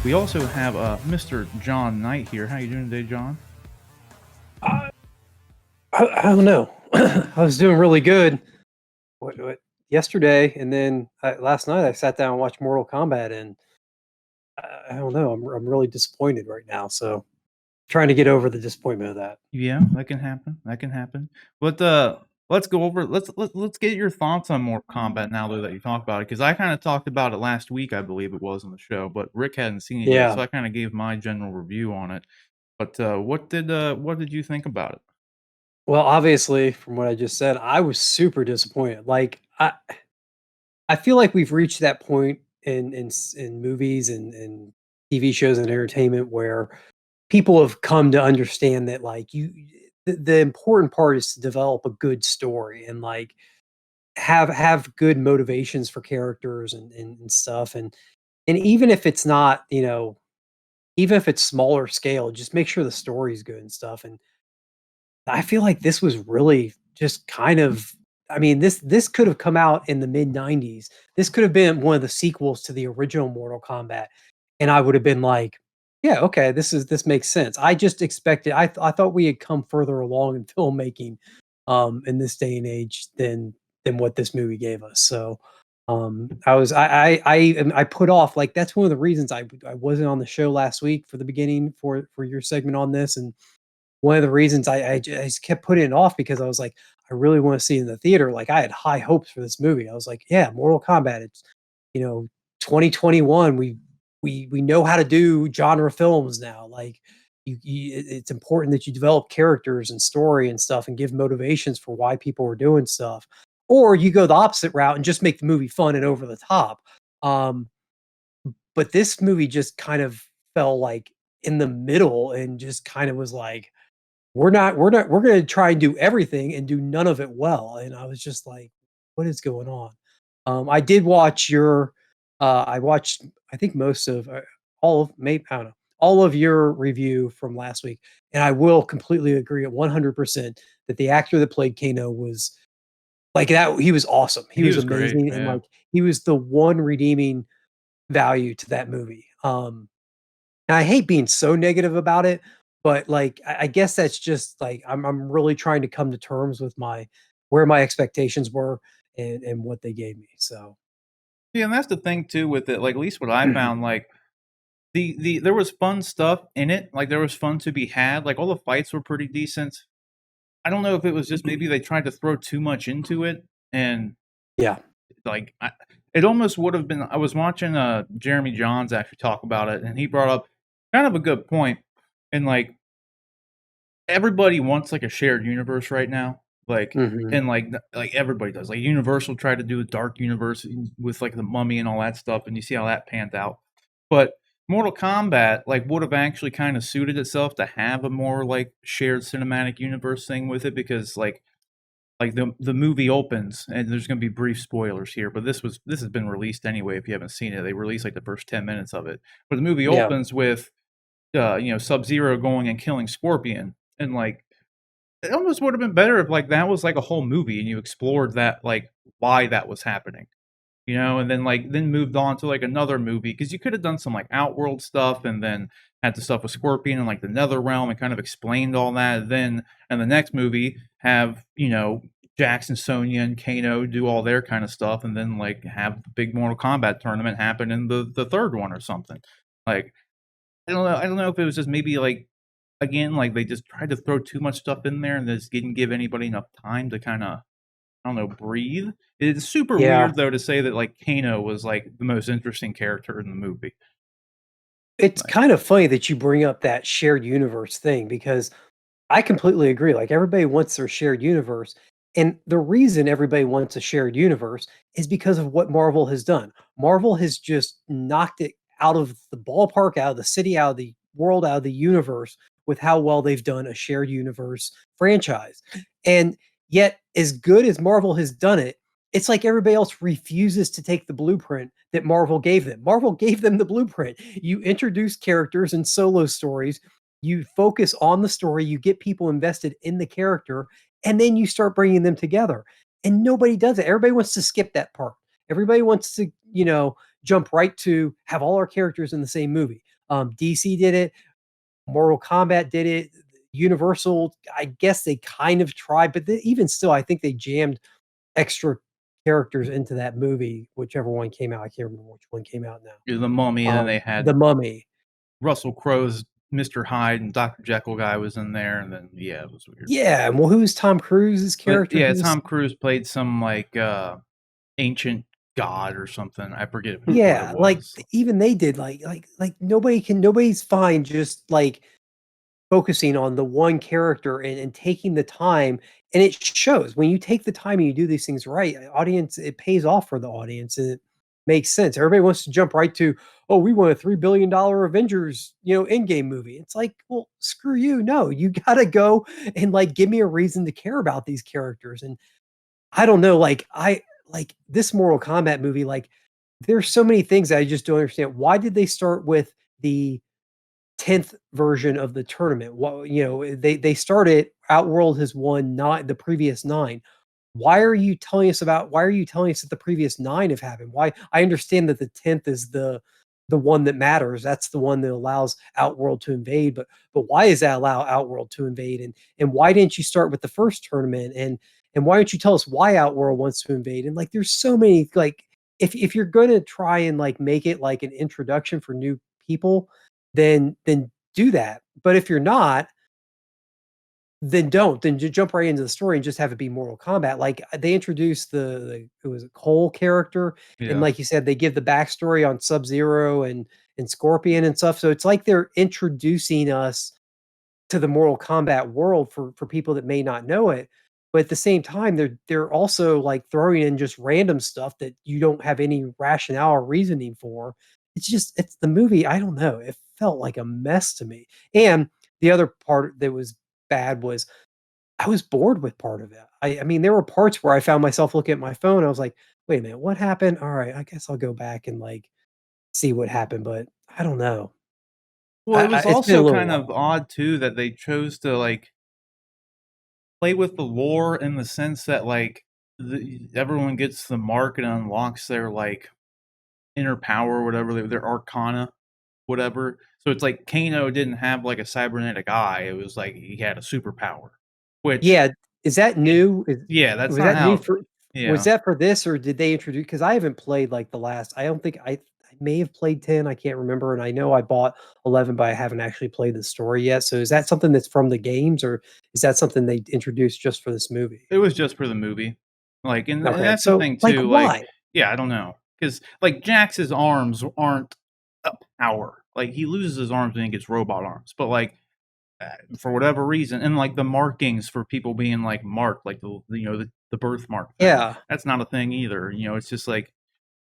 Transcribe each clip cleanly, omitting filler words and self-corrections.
We also have Mr. John Knight here. How you doing today, John? I, I don't know. I was doing really good yesterday, and then last night I sat down and watched Mortal Kombat, and I don't know. I'm really disappointed right now. So trying to get over the disappointment of that. Yeah, that can happen. That can happen. But let's go over. Let's get your thoughts on Mortal Kombat now though that you talked about it, because I kind of talked about it last week, I believe it was on the show, but Rick hadn't seen it yet, Yeah. so I kind of gave my general review on it. But what did you think about it? Well, obviously, from what I just said, I was super disappointed. Like I feel like we've reached that point in movies and TV shows and entertainment where people have come to understand that like the important part is to develop a good story and like have good motivations for characters and stuff and even if it's not even if it's smaller scale, just make sure the story's good and stuff. And I feel like this was really just kind of, I mean, this could have come out in the mid 90s. This could have been one of the sequels to the original Mortal Kombat, and I would have been like, yeah, okay, this makes sense. I just expected, I thought we had come further along in filmmaking in this day and age than what this movie gave us. So I put off, like, that's one of the reasons I wasn't on the show last week for the beginning for your segment on this. And one of the reasons I just kept putting it off because I was like, I really want to see it in the theater. Like, I had high hopes for this movie. I was like, yeah, Mortal Kombat. It's, you know, 2021. We know how to do genre films now. Like, it's important that you develop characters and story and stuff, and give motivations for why people are doing stuff. Or you go the opposite route and just make the movie fun and over the top. Um, but this movie just kind of fell like in the middle and just kind of was like, we're gonna try and do everything and do none of it well. And I was just like, what is going on? I did watch your I watched, I think, most of all of, maybe, I don't know, all of your review from last week. And I will completely agree at 100% that the actor that played Kano was like that. He was awesome. He He was was great. amazing. And Yeah. like, he was the one redeeming value to that movie. And I hate being so negative about it, but, like, I guess that's just, like, I'm really trying to come to terms with my where my expectations were and what they gave me. So Yeah, and that's the thing too with it. Like at least what I found, like the there was fun stuff in it. Like there was fun to be had. Like all the fights were pretty decent. I don't know if it was just maybe they tried to throw too much into it, and yeah. like it almost would have been. I was watching Jeremy Johns actually talk about it, and he brought up kind of a good point. And like everybody wants like a shared universe right now, like Mhm. and like everybody does. Like Universal tried to do a dark universe with like the Mummy and all that stuff, and you see how that panned out. But Mortal Kombat like would have actually kind of suited itself to have a more like shared cinematic universe thing with it, because like the movie opens, and there's going to be brief spoilers here, but this has been released anyway. If you haven't seen it, they released like the first 10 minutes of it. But the movie Yeah. opens with Sub-Zero going and killing Scorpion, and like it almost would have been better if like that was like a whole movie and you explored that, like why that was happening, and then moved on to like another movie, because you could have done some like Outworld stuff and then had the stuff with Scorpion and like the Nether Realm and kind of explained all that. Then in the next movie have Jackson, Sonya, and Kano do all their kind of stuff, and then like have the big Mortal Kombat tournament happen in the third one or something. Like I don't know. I don't know if it was just maybe like again, like they just tried to throw too much stuff in there and just didn't give anybody enough time to kind of, I don't know, breathe. It's super Yeah. weird though to say that like Kano was like the most interesting character in the movie. It's Like, kind of funny that you bring up that shared universe thing because I completely agree. Like, everybody wants their shared universe. And the reason everybody wants a shared universe is because of what Marvel has done. Marvel has just knocked it out of the ballpark, out of the city, out of the world, out of the universe with how well they've done a shared universe franchise. And yet, as good as Marvel has done it, it's like everybody else refuses to take the blueprint that Marvel gave them. Marvel gave them the blueprint. You introduce characters and solo stories, you focus on the story, you get people invested in the character, and then you start bringing them together. And nobody does it. Everybody wants to skip that part. Everybody wants to, jump right to have all our characters in the same movie. DC did it. Mortal Kombat did it. Universal, I guess they kind of tried, but even still, I think they jammed extra characters into that movie, whichever one came out. I can't remember which one came out Yeah, the Mummy, and then they The had Mummy. Russell Crowe's Mr. Hyde and Dr. Jekyll guy was in there, and then yeah, it was weird. Yeah, well, who's Tom Cruise's But character? yeah, He was Tom Cruise played some like ancient god or something. I forget what it yeah, like was. even they did nobody's fine just like focusing on the one character and taking the time, and it shows when you take the time and you do these things right, audience it pays off for the audience, and it makes sense. Everybody wants to jump right to, "Oh, we want a $3 billion Avengers, Endgame movie." It's like, "Well, screw you. No, you gotta go and, like, give me a reason to care about these characters." And I don't know, like, this Mortal Kombat movie, like, there's so many things that I just don't understand. Why did they start with the 10th version of the tournament? Well, they started Outworld has won not the previous 9. Why are you telling us that the previous 9 have happened? Why I understand that the 10th is the one that matters. That's the one that allows Outworld to invade, but why does that allow Outworld to invade? And why didn't you start with the first tournament? And why don't you tell us why Outworld wants to invade? And like there's so many like if you're going to try and like make it like an introduction for new people, then do that. But if you're not, then don't. Then jump right into the story and just have it be Mortal Kombat. Like they introduced the it was a Cole character, and Yeah. like you said, they give the backstory on Sub Zero and Scorpion and stuff. So it's like they're introducing us to the Mortal Kombat world for people that may not know it. But at the same time, they're also like throwing in just random stuff that you don't have any rationale or reasoning for. It's the movie. I don't know. It felt like a mess to me. And the other part that was bad was I was bored with part of it. I mean, there were parts where I found myself looking at my phone. I was like, wait a minute, what happened? All right, I guess I'll go back and like see what happened. But I don't know. Well, it I was it's been a also little kind of while. odd too that they chose to like play with the lore in the sense that like everyone gets the mark and unlocks their like inner power, or whatever, their arcana, whatever. So it's like Kano didn't have like a cybernetic eye; it was like he had a superpower. Which, Yeah, is that new? yeah, that's Was not that new how. for was Yeah, that for this, or did they introduce? Because I haven't played, like, the last I don't think I may have played 10, I can't remember, and I know I bought 11, but I haven't actually played the story yet, so is that something that's from the games, or is that something they introduced just for this movie? it was just for the movie. Like, and Okay, that's the so, thing like, too. Like, why? yeah, I don't know, because like Jax's arms aren't a power. Like he loses his arms and he gets robot arms, but like for whatever reason, and like the markings for people being like marked, like the birthmark thing, Yeah. that's not a thing either. It's just like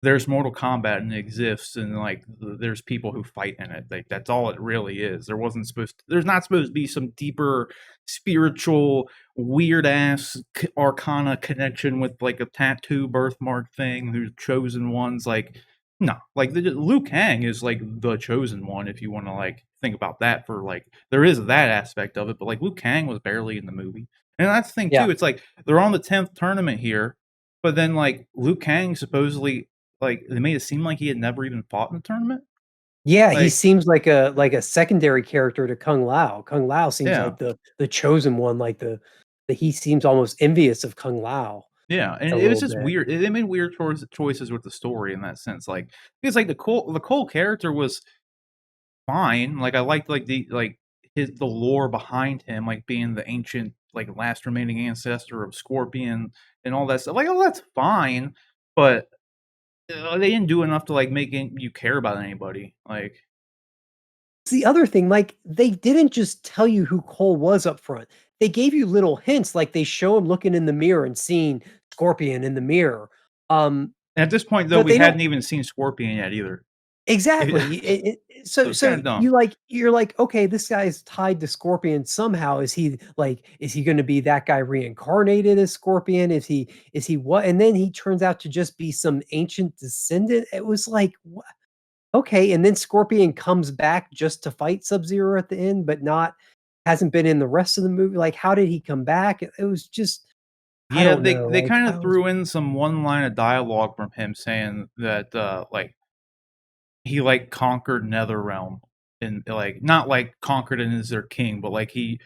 there's Mortal Kombat and it exists, and like there's people who fight in it. Like that's all it really is. There's not supposed to be some deeper spiritual weird ass arcana connection with like a tattoo birthmark thing. Who's chosen ones? Like no, like Liu Kang is like the chosen one. If you want to like think about that, for like there is that aspect of it, but like Liu Kang was barely in the movie, and that's the thing Yeah. too. It's like they're on the 10th tournament here, but then like Liu Kang supposedly, like, they made it seem like he had never even fought in the tournament? Yeah, he Like, seems like a secondary character to Kung Lao. Kung Lao seems yeah. like the chosen one, like the he seems almost envious of Kung Lao Yeah, and a it was little just bit. weird. They made weird choices with the story in that sense, like, because, like, the Cole character was fine. Like, I liked, like, the lore behind him, like, being the ancient, like, last remaining ancestor of Scorpion and all that stuff. Like, oh, that's fine, but, they didn't do enough to, like, make you care about anybody. Like, It's the other thing, like, they didn't just tell you who Cole was up front. They gave you little hints, like, they show him looking in the mirror and seeing Scorpion in the mirror. Um, at this point, though, but we they don't hadn't even seen Scorpion yet either. exactly. So So it's kinda dumb. you're like, "Okay, this guy's tied to Scorpion somehow. Is he gonna be that guy reincarnated as Scorpion? Is he what?" And then he turns out to just be some ancient descendant. It was like, "Wha okay," and then Scorpion comes back just to fight Sub-Zero at the end, but not hasn't been in the rest of the movie. Like, how did he come back? It was just I Yeah, don't they know, they like, kinda I was threw in some one line of dialogue from him saying that, like, he, like, conquered Netherrealm. and like not like conquered and is their king, but like he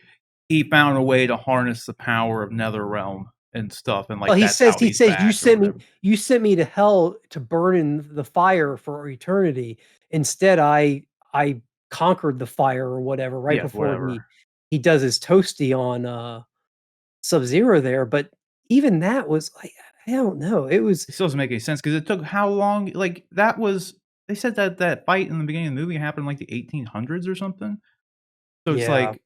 found a way to harness the power of NetherRealm and stuff, and Well, like that's how he he's says, back or whatever. you sent me to hell to burn in the fire for eternity. Instead, I conquered the fire or whatever right Yeah, before whatever. he does his toasty on Sub-Zero there. But even that was like, I don't know. It was It still doesn't make any sense because it took how long? Like that was they said that that fight in the beginning of the movie happened in like the 1800s or something. So it's yeah, like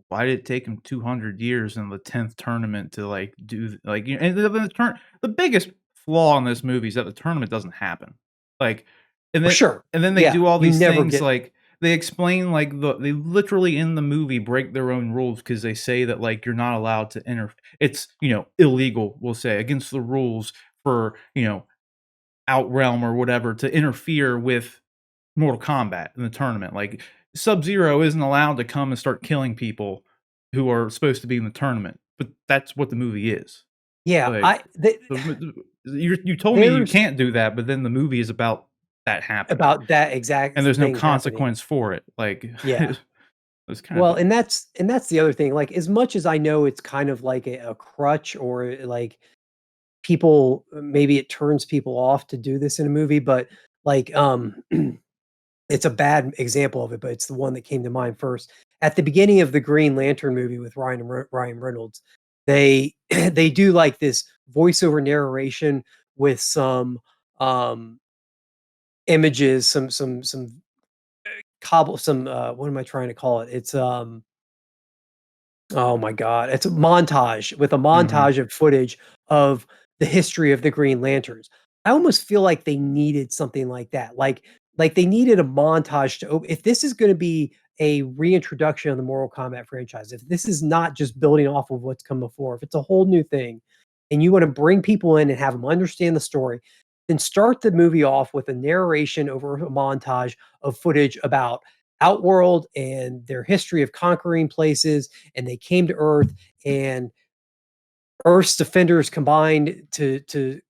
why did it take him 200 years in the 10th tournament to, like, do like, you know, and the biggest flaw in this movie is that the tournament doesn't happen. Like, and for then sure. they Yeah, do all you these never things, get like, they explain, like, they literally in the movie break their own rules because they say that, like, you're not allowed to it's, you know, illegal, we'll say, against the rules for, you know, Outrealm or whatever to interfere with Mortal Kombat in the tournament. Like Sub-Zero isn't allowed to come and start killing people who are supposed to be in the tournament, but that's what the movie is. yeah, Like you told me you there's can't do that, but then the movie is about that happening, about that exact and there's no thing happening. consequence for it. Like Yeah. it's kind of Well, dumb. and that's the other thing, like, as much as I know it's kind of like a crutch or, like, people maybe it turns people off to do this in a movie, but, like, it's a bad example of it, but it's the one that came to mind first. At the beginning of the Green Lantern movie with Ryan Reynolds, they they do, like, this voiceover narration with some, um, images, some what am I trying to call it? It's, oh my god, it's a montage with a Mhm. montage of footage of the history of the Green Lanterns. I almost feel like they needed something like that, like they needed a montage to if this is gonna be a reintroduction of the Mortal Kombat franchise, if this is not just building off of what's come before, if it's a whole new thing, and you wanna bring people in and have them understand the story, then start the movie off with a narration over a montage of footage about Outworld and their history of conquering places, and they came to Earth, and Earth's defenders combined to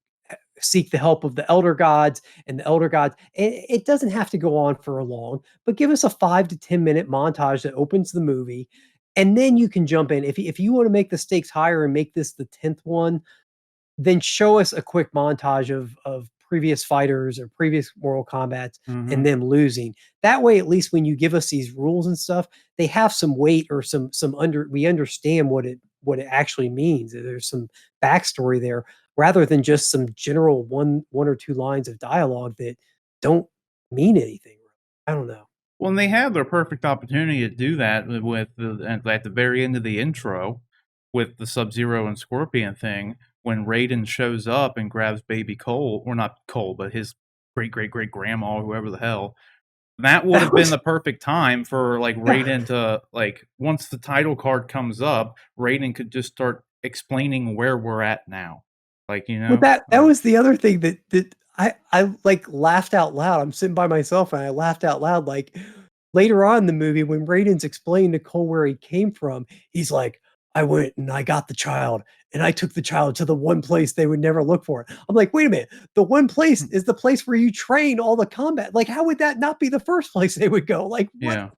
seek the help of the elder gods, and the elder gods it doesn't have to go on for a long, but give us a 5 to 10-minute montage that opens the movie, and then you can jump in. If you wanna make the stakes higher and make this the 10th one, then show us a quick montage of previous fighters or previous Mortal Kombats and Mhm. them losing. That way, at least when you give us these rules and stuff, they have some weight or some we understand what it actually means. There's some backstory there rather than just some general one or two lines of dialogue that don't mean anything. I don't know. Well, and they had their perfect opportunity to do that with at the very end of the intro with the Sub-Zero and Scorpion thing when Raiden shows up and grabs baby Cole, or not Cole, but his great grandma or whoever the hell. That would That have been was the perfect time for like yeah. Raiden to like once the title card comes up, Raiden could just start explaining where we're at now. Like, you Well, know, that like was the other thing that I, like, laughed out loud. I'm sitting by myself, and I laughed out loud, like, later on in the movie, when Raiden's explaining to Cole where he came from, he's like, "I went and I got the child, and I took the child to the one place they would never look for it." I'm like, "Wait a minute, the one place is the place where you train all the combat. Like, how would that not be the first place they would go? Like, what yeah.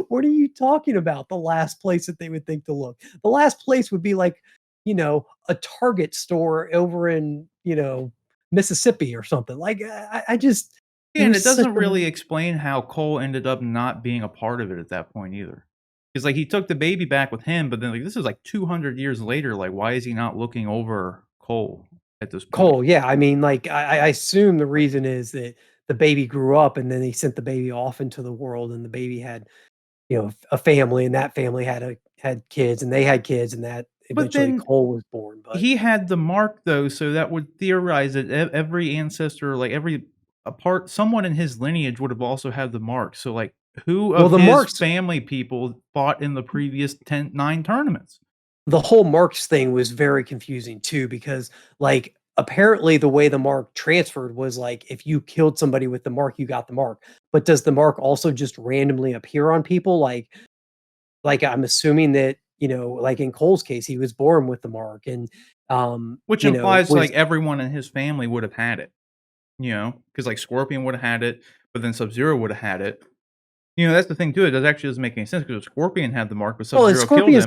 what are you talking about? The last place that they would think to look. The last place would be like, a Target store over in, Mississippi or something. Like, I just it Yeah, and it was such doesn't a really explain how Cole ended up not being a part of it at that point either. Because like, he took the baby back with him, but then, like, this is, like, 200 years later, like, why is he not looking over Cole at this point? Cole, yeah, I mean, like, I assume the reason is that the baby grew up and then they sent the baby off into the world and the baby had, a family and that family had kids and they had kids and that But eventually then Cole was born, but he had the mark, though, so that would theorize that every ancestor, like, every a part someone in his lineage would have also had the mark, so, like, who well, of his family people fought in the previous 9 tournaments? the whole marks thing was very confusing too because, like, apparently the way the mark transferred was, like, if you killed somebody with the mark, you got the mark. But does the mark also just randomly appear on people? Like, I'm assuming that, like in Cole's case, he was born with the mark and, Which implies, was like, everyone in his family would have had it. You know, because like, Scorpion would've had it, but then Sub-Zero would've had it. That's the thing too, it actually doesn't make any sense because Scorpion had the mark, but Well, and Sub-Zero killed him.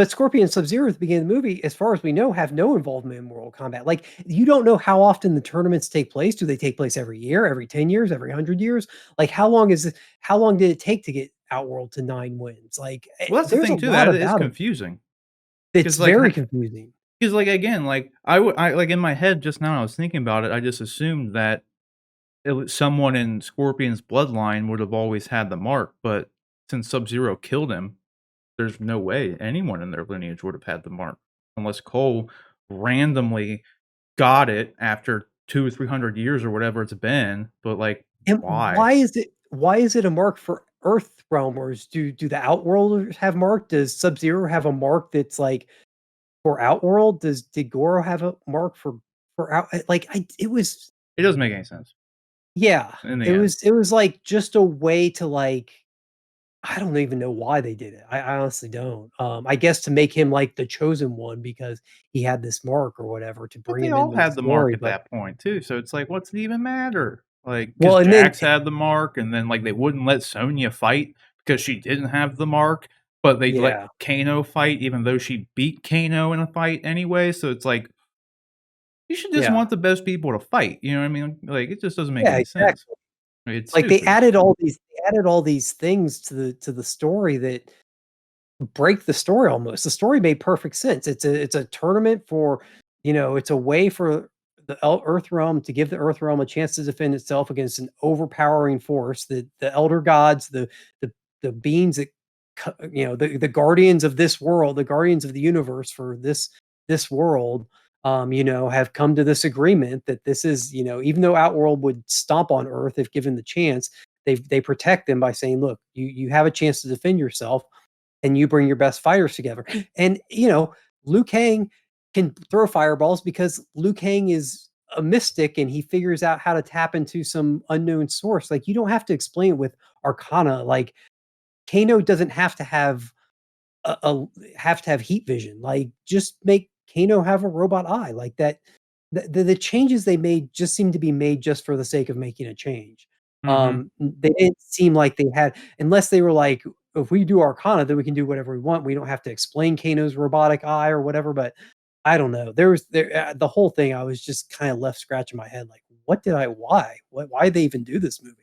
Scorpion and Sub-Zero at the beginning of the movie, as far as we know, have no involvement in Mortal Kombat. Like, you don't know how often the tournaments take place. Do they take place every year, every 10 years, every 100 years? Like, how long did it take to get Outworld to 9 wins? Like, Well, that's the there's a thing too, lot that is about it. confusing. It's 'Cause, like, very confusing. because like, again, like, I like, in my head just now, I was thinking about it, I just assumed that it was someone in Scorpion's bloodline would have always had the mark, but since Sub-Zero killed him, there's no way anyone in their lineage would have had the mark, unless Cole randomly got it after 2 or 300 years or whatever it's been, but, like, And why? why is it a mark for Earth realmers? Do the Outworlders have mark? Does Sub-Zero have a mark that's, like, for Outworld? Did Goro have a mark for out like, I it was It doesn't make any sense yeah, in the end. it was, like, just a way to, like I don't even know why they did it. I honestly don't. I guess to make him, like, the chosen one because he had this mark or whatever to But bring they him all into the had the mark story, at but that point too, so it's like, what's it even matter? Like, because well, and then Jax had the mark, and then, like, they wouldn't let Sonya fight because she didn't have the mark, but they let yeah, Kano fight even though she beat Kano in a fight anyway, so it's like, you should just yeah, want the best people to fight, you know what I mean? Like, it just doesn't make yeah, any sense. exactly. Like, it's Like, stupid. they added all these things to the story that break the story almost. The story made perfect sense. It's a tournament for, it's a way for the Earth realm to give the Earth realm a chance to defend itself against an overpowering force. The elder gods, the the beings that the guardians of this world, the guardians of the universe for this world, have come to this agreement that this is, even though Outworld would stomp on Earth if given the chance, they protect them by saying, look, you have a chance to defend yourself and you bring your best fighters together. And Liu Kang can throw fireballs because Liu Kang is a mystic and he figures out how to tap into some unknown source. Like, you don't have to explain it with arcana. Like, Kano doesn't have to have heat vision. Like, just make Kano have a robot eye like that. The changes they made just seem to be made just for the sake of making a change. Mhm. They didn't seem like they had, unless they were like, if we do Arcana, then we can do whatever we want. We don't have to explain Kano's robotic eye or whatever. But I don't know. The whole thing. I was just kind of left scratching my head, like, what did I? Why did they even do this movie?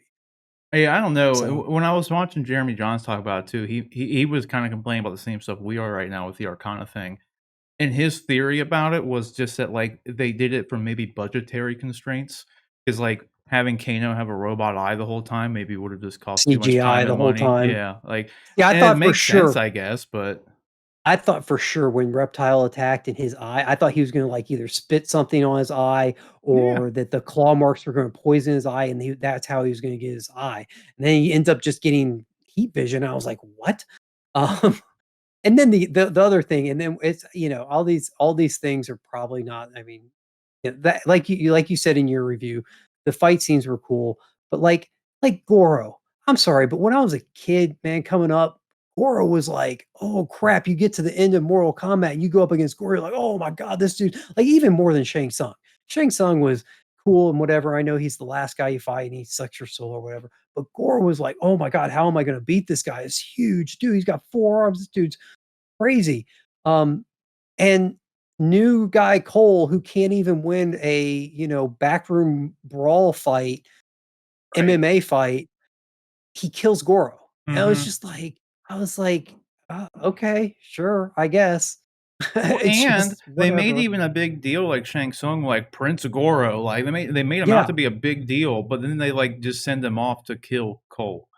Yeah, I don't know. So When I was watching Jeremy Jahns talk about it too, he was kinda complaining about the same stuff we are right now with the Arcana thing. And his theory about it was just that, like, they did it from maybe budgetary constraints. Is like, having Kano have a robot eye the whole time maybe would've just cost too much CGI time the and whole money. time. Yeah, like, Yeah, and it makes sense, I guess, but I thought for sure when Reptile attacked in his eye, I thought he was gonna, like, either spit something on his eye yeah. or that the claw marks were gonna poison his eye, and that's how he was gonna get his eye. And then he ends up just getting heat vision. I was like, "What?" Um, and then the other thing, and then it's, all these things are probably not, I mean, yeah, that, like you said in your review, the fight scenes were cool, but like Goro, I'm sorry, but when I was a kid, man, coming up, Goro was like, "Oh crap!" You get to the end of Mortal Kombat, and you go up against Goro, you're like, "Oh my god, this dude!" Like, even more than Shang Tsung. Shang Tsung was cool and whatever. I know he's the last guy you fight, and he sucks your soul or whatever. But Goro was like, "Oh my god, how am I going to beat this guy? It's huge, dude. He's got 4 arms. This dude's crazy." Um, and new guy Cole, who can't even win a, backroom brawl fight, Right. MMA fight, he kills Goro. And Mhm. I was like, okay, sure, I guess." Well, It's and just they made whatever. even a big deal, like Shang Tsung, like Prince Goro, like, they made him out Yeah, to be a big deal, but then they, like, just send him off to kill Cole.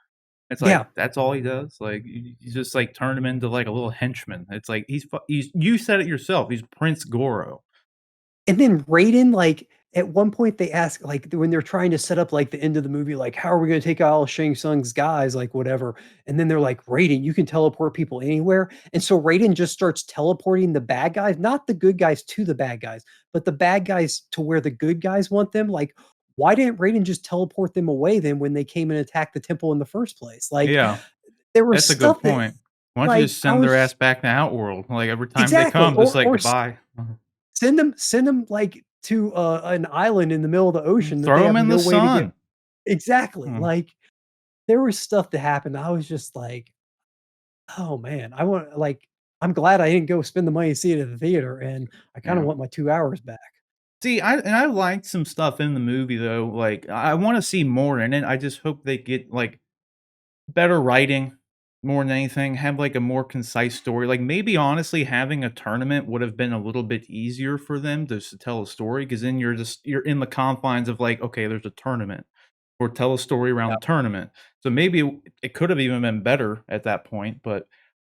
It's like, yeah. that's all he does? Like, you just, like, turn him into, like, a little henchman. It's like, he's you said it yourself, he's Prince Goro. And then Raiden, like, at one point they ask, like, when they're trying to set up, like, the end of the movie, like, "How are we gonna take out all Shang Tsung's guys?" Like, whatever. And then they're like, "Raiden, you can teleport people anywhere." And so Raiden just starts teleporting the bad guys, not the good guys to the bad guys, but the bad guys to where the good guys want them. Like, why didn't Raiden just teleport them away then when they came and attacked the temple in the first place? Like, Yeah, there was that's a good stuff that, point. Why don't you like, just I send their was ass just back to Outworld? Like, every time they exactly, come, just like, "Goodbye." send them, like, to, an island in the middle of the ocean that they Throw him have in the no way to get sun. exactly, Mm. like, there was stuff that happened. I was just like, oh man, I'm glad I didn't go spend the money to see it at the theater, and I kind of Yeah. want my 2 hours back. See, I liked some stuff in the movie though. Like I want to see more in it. I just hope they get like better writing more than anything. Have like a more concise story. Like maybe honestly, having a tournament would have been a little bit easier for them to tell a story because then you're in the confines of like, okay, there's a tournament or tell a story around Yeah, the tournament. So maybe it could have even been better at that point. But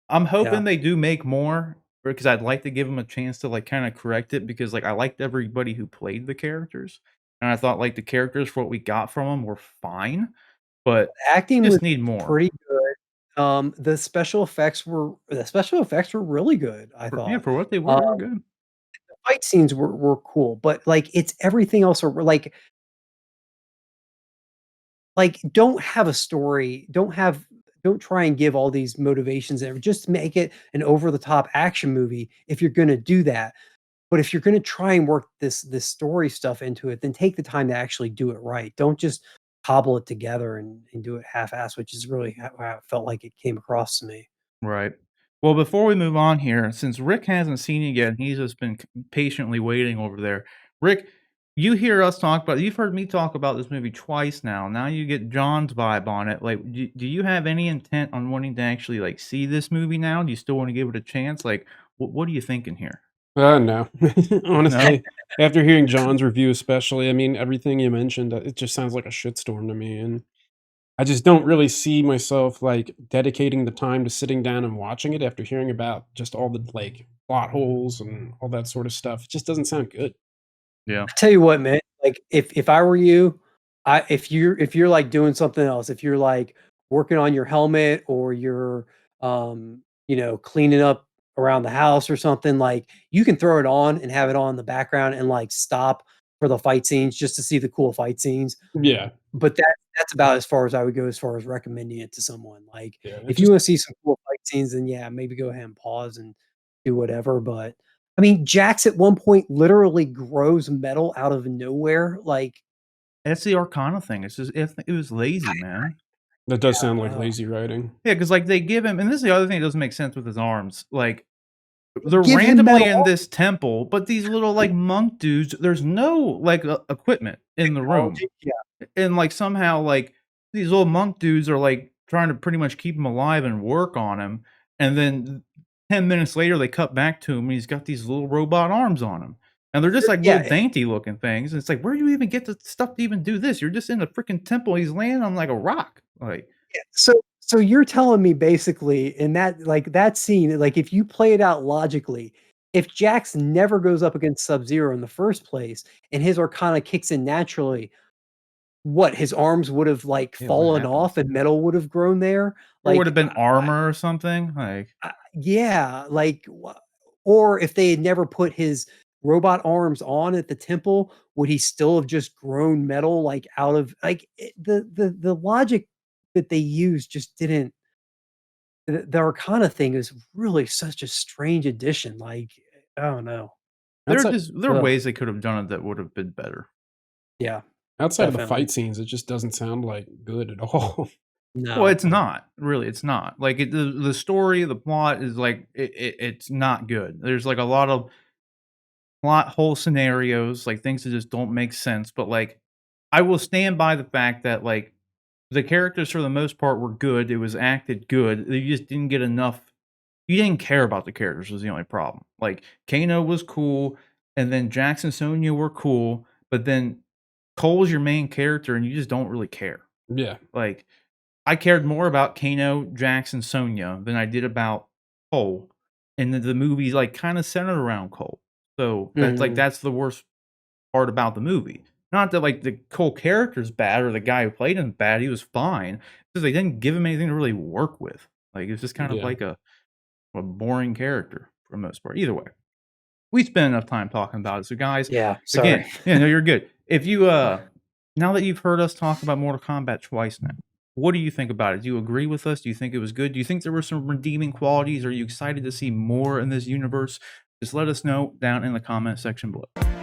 I'm yeah. hoping they do make more because I'd like to give them a chance to, like, kinda correct it because, like, I liked everybody who played the characters, and I thought, like, the characters for what we got from them were fine, but Acting was just need more. pretty good. The special effects were really good, I For yeah, thought. for what Um, they were good. Fight scenes were cool, but, like, it's everything else or don't have a story, don't try and give all these motivations and just make it an over the top action movie if you're gonna do that. But if you're gonna try and work this story stuff into it, then take the time to actually do it right. Don't just cobble it together and do it half-assed, which is really how it felt like it came across to me. Right. Well, before we move on here, since Rick hasn't seen it yet, and he's just been patiently waiting over there. Rick, you hear us talk about. You've heard me talk about this movie twice now. Now you get John's vibe on it. Like, do you have any intent on wanting to actually like see this movie now? Do you still want to give it a chance? Like, what are you thinking here? No. No. Honestly, after hearing John's review especially, I mean, everything you mentioned, it just sounds like a shitstorm to me, and I just don't really see myself, like, dedicating the time to sitting down and watching it after hearing about just all the, like, plot holes and all that sort of stuff. It just doesn't sound good. Yeah. I tell you what, man, like, if I were you, if you're, like, doing something else, if you're, like, working on your helmet or you're, cleaning up around the house or something, like, you can throw it on and have it on in the background and, like, stop for the fight scenes just to see the cool fight scenes, Yeah, but that's about as far as I would go as far as recommending it to someone, like, yeah, it if you just wanna see some cool fight scenes, then yeah, maybe go ahead and pause and do whatever, but I mean, Jax at one point literally grows metal out of nowhere, like, That's the Arcana thing. It's just it was lazy, man. that does yeah, sound like lazy writing. Yeah, because like they give him, and this is the other thing that doesn't make sense with his arms. Like they're give him randomly metal in this temple, but these little, like, monk dudes, there's no, like, equipment in the room, technology, yeah, and, like, somehow, like, these little monk dudes are, like, trying to pretty much keep him alive and work on him, and then 10 minutes later, they cut back to him, and he's got these little robot arms on him, and they're just, like, little yeah, dainty looking things, and it's like, where do you even get the stuff to even do this? You're just in a freaking temple, he's laying on, like, a rock, like so you're telling me basically in that scene, like, if you play it out logically, if Jax never goes up against Sub-Zero in the first place and his Arcana kicks in naturally, what, his arms would have, like, yeah, what fallen happened? off and metal would have grown there? Or would have Like, been armor or something, like yeah, like, or if they had never put his robot arms on at the temple, would he still have just grown metal, like, out of like, the logic that they used just didn't the Arcana thing is really such a strange addition, like, I don't know. Outside there are Ugh, ways they could have done it that would have been better. yeah, outside of the definitely. fight scenes, it just doesn't sound like good at all. Well, No, it's not, really, it's not. Like, the story, the plot is, like, it's not good. There's, like, a lot of plot hole scenarios, like, things that just don't make sense, but, like, I will stand by the fact that, like, the characters for the most part were good, it was acted good, you just didn't get enough you didn't care about the characters was the only problem. Like, Kano was cool, and then Jax and Sonya were cool, but then Cole's your main character, and you just don't really care. Yeah, Like, I cared more about Kano, Jax, and Sonya than I did about Cole, and the movie's, like, kinda centered around Cole. So, mhm, that's the worst part about the movie. Not that, like, the Cole character's bad or the guy who played him bad, he was fine. It's just they didn't give him anything to really work with. Like, it was just kind of yeah. like a boring character for the most part. Either way, we spent enough time talking about it. So, guys, yeah, sorry. again, yeah, no, you're good. If you now that you've heard us talk about Mortal Kombat twice now, what do you think about it? Do you agree with us? Do you think it was good? Do you think there were some redeeming qualities? Are you excited to see more in this universe? Just let us know down in the comment section below.